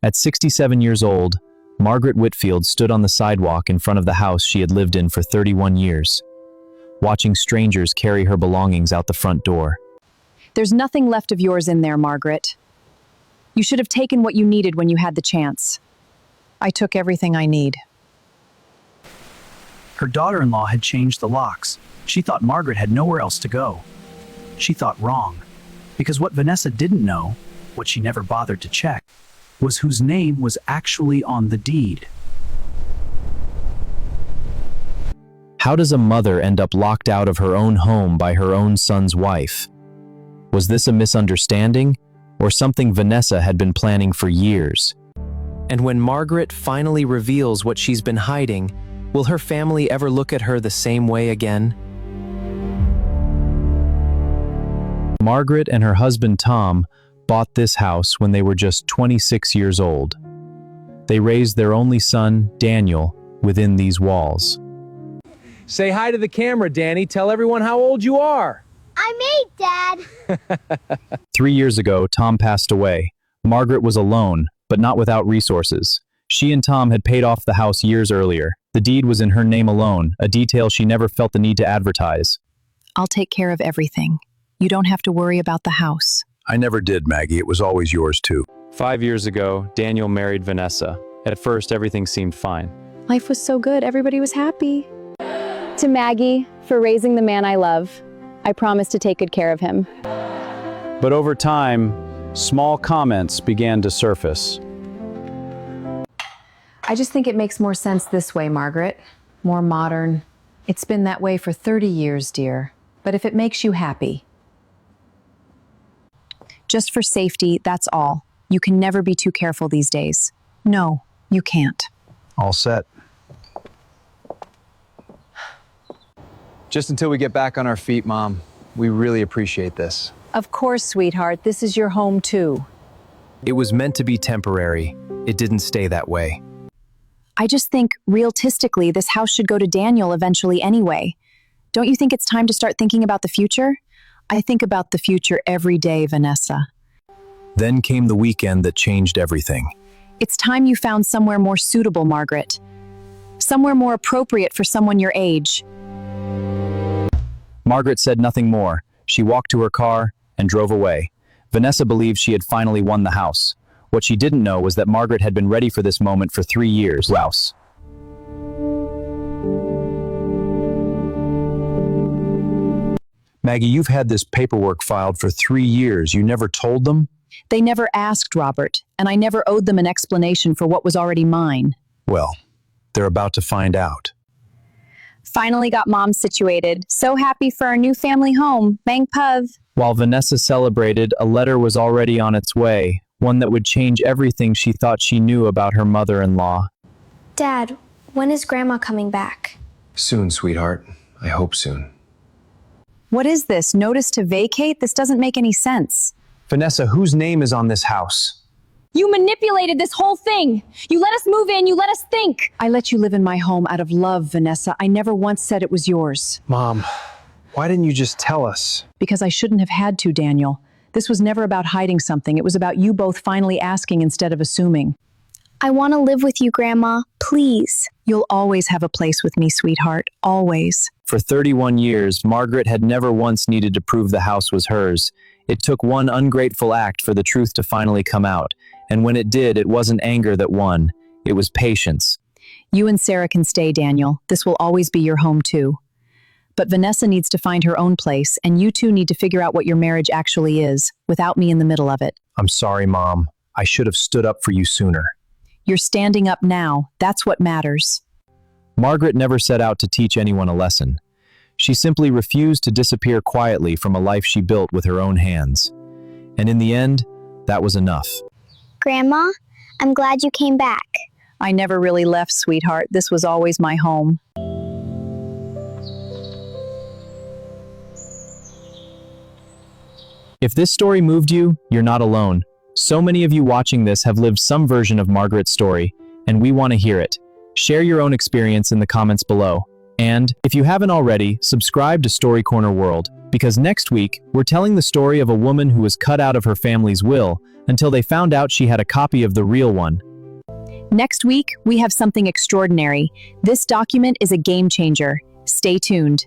At 67 years old, Margaret Whitfield stood on the sidewalk in front of the house she had lived in for 31 years, watching strangers carry her belongings out the front door. There's nothing left of yours in there, Margaret. You should have taken what you needed when you had the chance. I took everything I need. Her daughter-in-law had changed the locks. She thought Margaret had nowhere else to go. She thought wrong, because what Vanessa didn't know, what she never bothered to check, was whose name was actually on the deed. How does a mother end up locked out of her own home by her own son's wife? Was this a misunderstanding, or something Vanessa had been planning for years? And when Margaret finally reveals what she's been hiding, will her family ever look at her the same way again? Margaret and her husband Tom bought this house when they were just 26 years old. They raised their only son, Daniel, within these walls. Say hi to the camera, Danny. Tell everyone how old you are. I'm 8, Dad. 3 years ago, Tom passed away. Margaret was alone, but not without resources. She and Tom had paid off the house years earlier. The deed was in her name alone, a detail she never felt the need to advertise. I'll take care of everything. You don't have to worry about the house. I never did, Maggie. It was always yours, too. 5 years ago, Daniel married Vanessa. At first, everything seemed fine. Life was so good, everybody was happy. To Maggie, for raising the man I love. I promise to take good care of him. But over time, small comments began to surface. I just think it makes more sense this way, Margaret. More modern. It's been that way for 30 years, dear. But if it makes you happy. Just for safety, that's all. You can never be too careful these days. No, you can't. All set. Just until we get back on our feet, Mom. We really appreciate this. Of course, sweetheart. This is your home, too. It was meant to be temporary. It didn't stay that way. I just think, realistically, this house should go to Daniel eventually anyway. Don't you think it's time to start thinking about the future? I think about the future every day, Vanessa. Then came the weekend that changed everything. It's time you found somewhere more suitable, Margaret. Somewhere more appropriate for someone your age. Margaret said nothing more. She walked to her car and drove away. Vanessa believed she had finally won the house. What she didn't know was that Margaret had been ready for this moment for 3 years. Rouse. Maggie, you've had this paperwork filed for 3 years. You never told them? They never asked, Robert, and I never owed them an explanation for what was already mine. Well, they're about to find out. Finally got Mom situated. So happy for our new family home. Bang Puv. While Vanessa celebrated, a letter was already on its way, one that would change everything she thought she knew about her mother-in-law. Dad, when is Grandma coming back? Soon, sweetheart. I hope soon. What is this? Notice to vacate? This doesn't make any sense. Vanessa, whose name is on this house? You manipulated this whole thing. You let us move in. You let us think. I let you live in my home out of love, Vanessa. I never once said it was yours. Mom, why didn't you just tell us? Because I shouldn't have had to, Daniel. This was never about hiding something. It was about you both finally asking instead of assuming. I want to live with you, Grandma. Please. You'll always have a place with me, sweetheart. Always. For 31 years, Margaret had never once needed to prove the house was hers. It took one ungrateful act for the truth to finally come out. And when it did, it wasn't anger that won. It was patience. You and Sarah can stay, Daniel. This will always be your home, too. But Vanessa needs to find her own place, and you two need to figure out what your marriage actually is, without me in the middle of it. I'm sorry, Mom. I should have stood up for you sooner. You're standing up now. That's what matters. Margaret never set out to teach anyone a lesson. She simply refused to disappear quietly from a life she built with her own hands. And in the end, that was enough. Grandma, I'm glad you came back. I never really left, sweetheart. This was always my home. If this story moved you, you're not alone. So many of you watching this have lived some version of Margaret's story, and we want to hear it. Share your own experience in the comments below. And, if you haven't already, subscribe to Story Corner World, because next week, we're telling the story of a woman who was cut out of her family's will until they found out she had a copy of the real one. Next week, we have something extraordinary. This document is a game changer. Stay tuned.